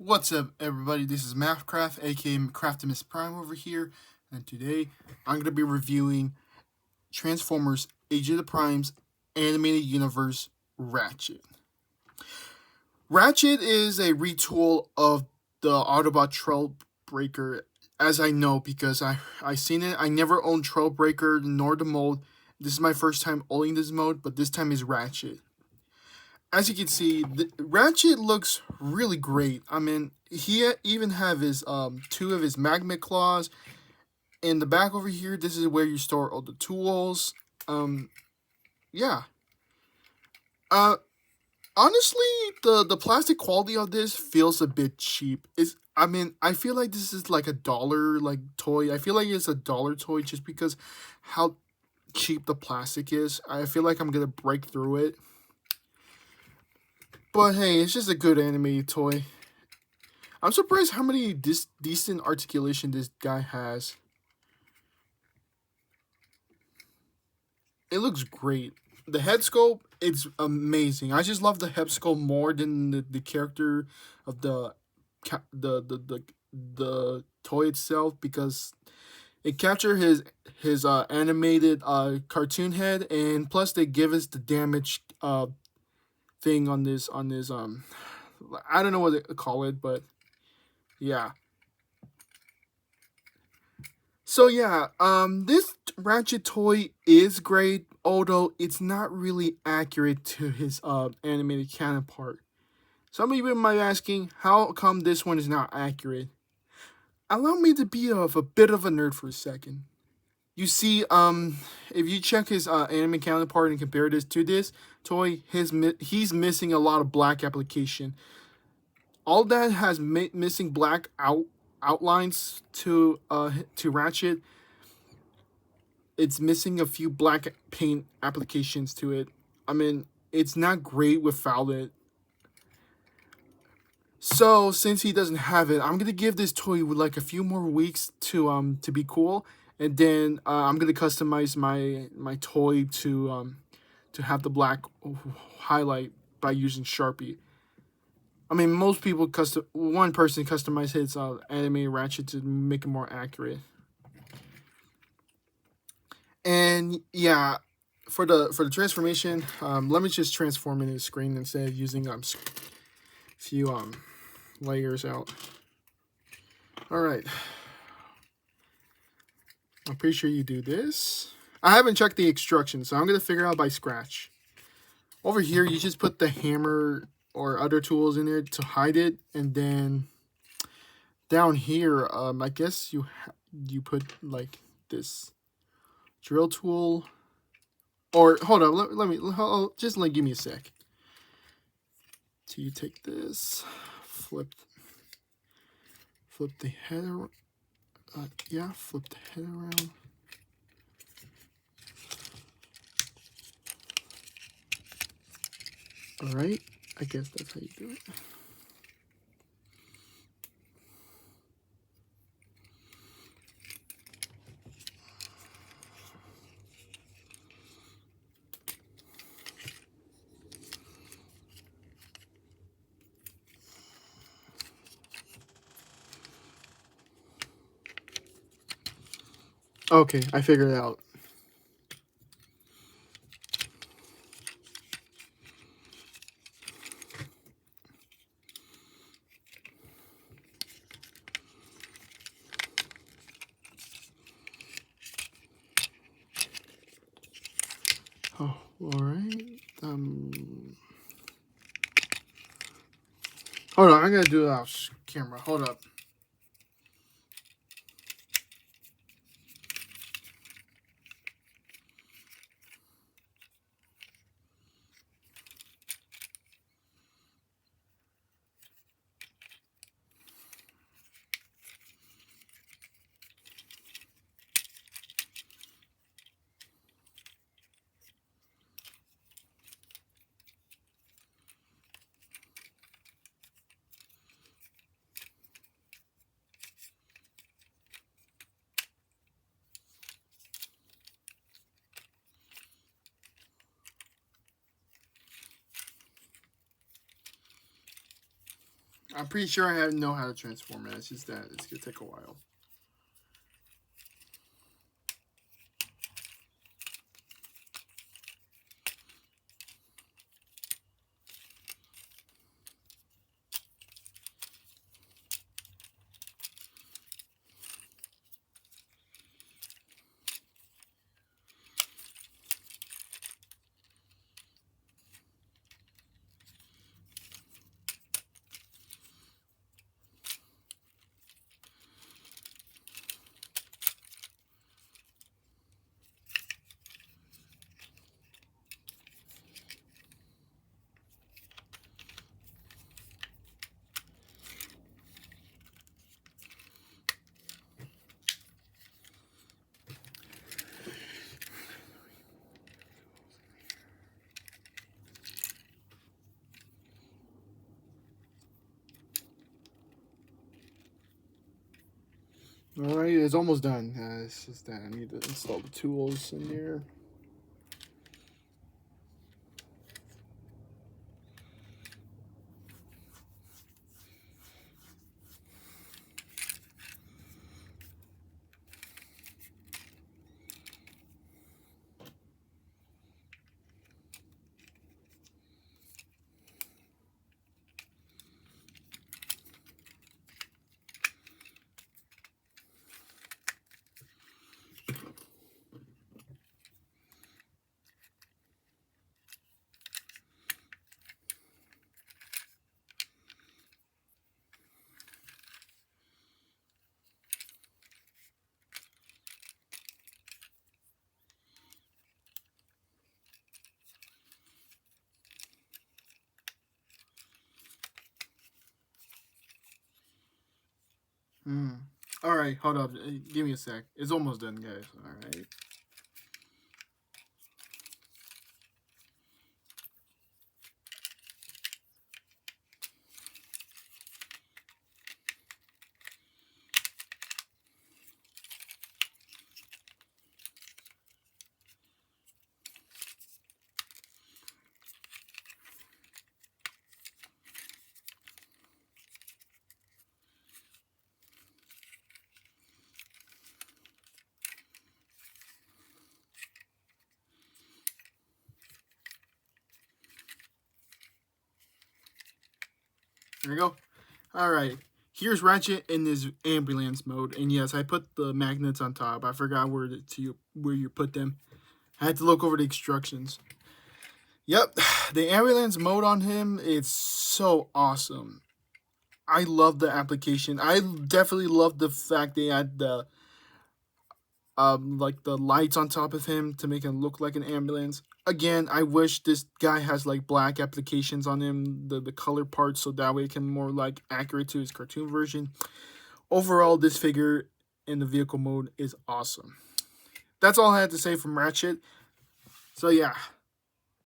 What's up, everybody? This is Mathcraft, aka Craftimus Prime over here, and today I'm going to be reviewing Transformers Age of the Primes animated universe Ratchet. Ratchet is a retool of the Autobot Trailbreaker, as I know because I seen it. I never owned Trailbreaker nor the mode. This is my first time owning this mode, but this time is Ratchet. As you can see, Ratchet looks really great. I mean, he even have his two of his magnet claws in the back over here. This is where you store all the tools. Yeah. Uh, Honestly, the plastic quality of this feels a bit cheap. I feel like this is like a dollar toy. I feel like it's a dollar toy just because how cheap the plastic is. I feel like I'm gonna break through it. But hey, it's just a good anime toy. I'm surprised how many decent articulation this guy has. It looks great. The head sculpt, it's amazing. I just love the head sculpt more than the character of the toy itself because it captured his animated cartoon head, and plus they give us the damage thing on this I don't know what to call it, but yeah. So yeah, this Ratchet toy is great, although it's not really accurate to his animated counterpart. Some of you might be asking, how come this one is not accurate? Allow me to be of a bit of a nerd for a second. You see, if you check his anime counterpart and compare this to this toy, he's missing a lot of black application. All that has missing black outlines to Ratchet. It's missing a few black paint applications to it. I mean, it's not great without it. So since he doesn't have it, I'm gonna give this toy like a few more weeks to be cool, and then I'm gonna customize my toy to have the black highlight by using Sharpie. I mean, most people one person customize his anime Ratchet to make it more accurate. And yeah, for the transformation, let me just transform into the screen instead of using few layers out. All right, I'm pretty sure you do this. I haven't checked the instructions, so I'm gonna figure out by scratch. Over here, you just put the hammer or other tools in there to hide it, and then down here, I guess you put like this drill tool. Or hold on, let me just give me a sec. So you take this, flip the head around. Yeah, flip the head around. All right, I guess that's how you do it. Okay, I figured it out. Oh, all right. Hold on, I'm gonna do it off camera. Hold up. I'm pretty sure I know how to transform it. It's just that it's gonna take a while. Alright, it's almost done. It's just that I need to install the tools in there. Alright, hold up. Give me a sec. It's almost done, guys. Alright. There we go. Alright. Here's Ratchet in this ambulance mode. And yes, I put the magnets on top. I forgot where you put them. I had to look over the instructions. Yep. The ambulance mode on him, it's so awesome. I love the application. I definitely love the fact they had the like the lights on top of him to make him look like an ambulance. Again, I wish this guy has like black applications on him, the color parts, so that way it can more like accurate to his cartoon version. Overall, this figure in the vehicle mode is awesome. That's all I had to say from Ratchet. So yeah,